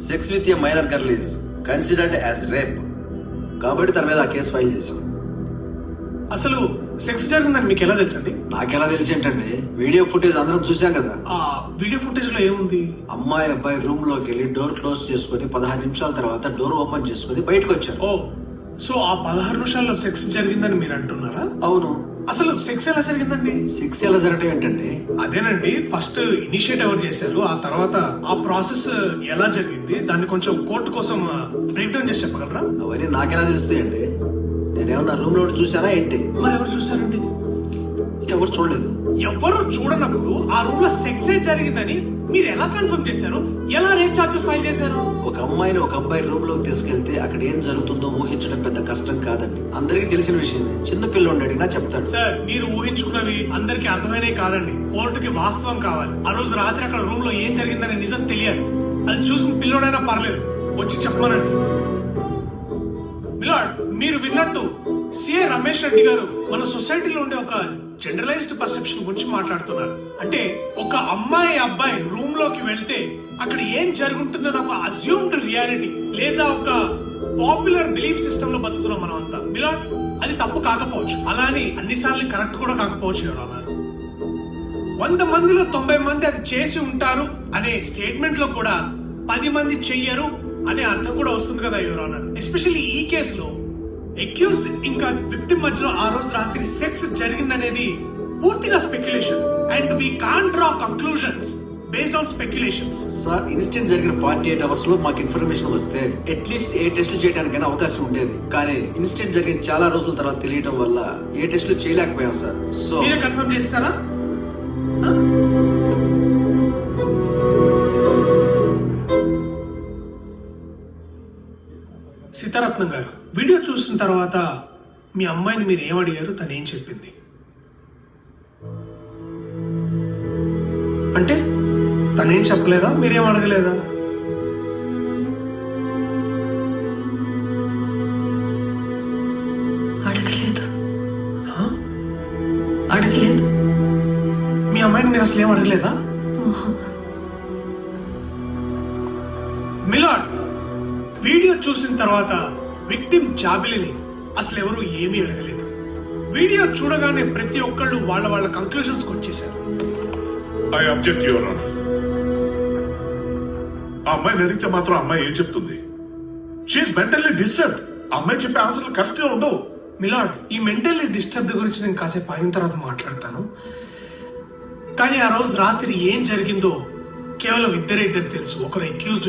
Sex with a minor girl is considered as rape కాబట్టి తన మీద ఆ కేసు ఫైల్ చేశాం. అసలు సెక్స్ జరిగిందని మీకు ఎలా తెలుసండి? నాకెలా తెలిసి ఏంటండి, వీడియో ఫుటేజ్ అందరం చూసాం కదా. ఆ వీడియో ఫుటేజ్ లో ఏముంది? అమ్మాయి అబ్బాయి రూమ్ లోకి వెళ్ళి డోర్ క్లోజ్ చేసుకుని 16 నిమిషాల తర్వాత డోర్ ఓపెన్ చేసుకుని బయటకు వచ్చారు. ఓ, సో ఆ 16 నిమిషాల్లో సెక్స్ జరిగిందని మీరు అంటున్నారా? అవును. అసలు సెక్స్ ఎలా జరిగిందండి? సెక్స్ ఎలా జరగటం ఏంటండి? అదేనండి, ఫస్ట్ ఇనిషియేట్ ఎవరు చేశారు, ఆ తర్వాత ఆ ప్రాసెస్ ఎలా జరిగింది, దాన్ని కొంచెం కోర్టు కోసం బ్రేక్ డౌన్ చేసి చెప్పగలరా? అవన్నీ నాకెలా తెలుస్తాయండి? నేనేమన్నా రూమ్ లో చూసానా ఏంటి? మరి ఎవరు చూసారండి? ఎవరు చూడలేదు. ఎవరు చూడనప్పుడు ఆ రూమ్ లో సెక్స్ ఏ జరిగిందని మీరు ఎలా కన్ఫర్మ్ చేశారు? ఎలా రేప్ చార్జెస్ ఫైల్ చేశారు? ఒక అమ్మాయిని ఒక అబ్బాయి రూమ్ లోకి తీసుకెళ్తే అక్కడ ఏం జరుగుతుందో ఊహించడం పెద్ద కష్టం కాదండి. అందరికీ తెలిసిన విషయమే. చిన్న పిల్లోడిని అడిగినా చెప్తాడు. సార్, మీరు ఊహించుకున్నవి అందరికి అర్థమైనవి కాదండి. కోర్టుకి వాస్తవం కావాలి. ఆ రోజు రాత్రి అక్కడ రూమ్ లో ఏం జరిగిందని నిజం తెలియాలి. అది చూసిన పిల్లోడైనా పర్లేదు, వచ్చి చెప్పమనండి. మిలాడ్, మీరు విన్నట్టు సిఐ రమేష్ రెడ్డి గారు మన సొసైటీలో ఉండే ఒక జనరలైజ్డ్ పర్సెప్షన్ గురించి మాట్లాడుతున్నారు. అంటే ఒక అమ్మాయి అబ్బాయి రూమ్ లోకి వెళ్తే అక్కడ ఏం జరుగుతుందో ఒక అజ్యూమ్డ్ రియాలిటీ లేదా ఒక పాపులర్ బిలీఫ్ సిస్టమ్ లో బతుకుతున్నాం మనం అంతా. మిలాడ్, అది తప్పు కాకపోవచ్చు, అలానే అన్నిసార్లు కరెక్ట్ కూడా కాకపోవచ్చు. ఎవరన్నారు 100 మందిలో 90 మంది అది చేసి ఉంటారు అనే స్టేట్మెంట్ లో కూడా 10 మంది చెయ్యరు అనే అర్థం కూడా వస్తుంది కదా యువర్ ఆనర్. ఎస్పెషల్లీ ఈ కేసులో అక్యూజ్డ్ ఇంకా విక్టిమ్ మధ్యలో ఆ రోజు రాత్రి సెక్స్ జరిగిందనేది పూర్తిగా speculation and we can't draw conclusions based on speculations. Sir, incident జరిగిన 48 hours లో మాకు ఇన్ఫర్మేషన్ వస్తే అట్లీస్ట్ ఏ టెస్ట్లు చేయడానికైనా అవకాశం ఉండేది. కానీ ఇన్సిడెంట్ జరిగిన చాలా రోజుల తర్వాత తెలియడం వల్ల ఏ టెస్ట్లు చేయలేకపోయాం సార్. సో మీరే కన్ఫర్మ్ చేస్తారా? సీతారత్నం గారు, వీడియో చూసిన తర్వాత మీ అమ్మాయిని మీరు ఏమడిగారు, తను ఏం చెప్పింది? అంటే తనేం చెప్పలేదా, మీరేం అడగలేదా? అడగలేదు. అడగలేదు. మీ అమ్మాయిని మీరు అసలు ఏం అడగలేదా? మిలాడ్, వీడియో చూసిన తర్వాత విక్టిమ్ జాబిలిని అసలు ఎవరు ఏమీ అడగలేదు. వీడియో చూడగానే ప్రతి ఒక్కళ్ళు వాళ్ళ కంక్లూజన్స్ వచ్చేసారు. I object your honour. ఆ అమ్మాయిని అడిగితే మాత్రం అమ్మాయి ఏం చెప్తుంది? She is mentally disturbed. ఆ అమ్మాయి చెప్పే ఆన్సర్లు కరెక్ట్ గా ఉండవు. మిలాడ్, ఈ మెంటల్లీ డిస్టర్బ్డ్ గురించి నేను కాసేపు అయిన తర్వాత మాట్లాడతాను. కానీ ఆ రోజు రాత్రి ఏం జరిగిందో కేవలం ఇద్దరే తెలుసు. ఒకరు అక్యూజ్డ్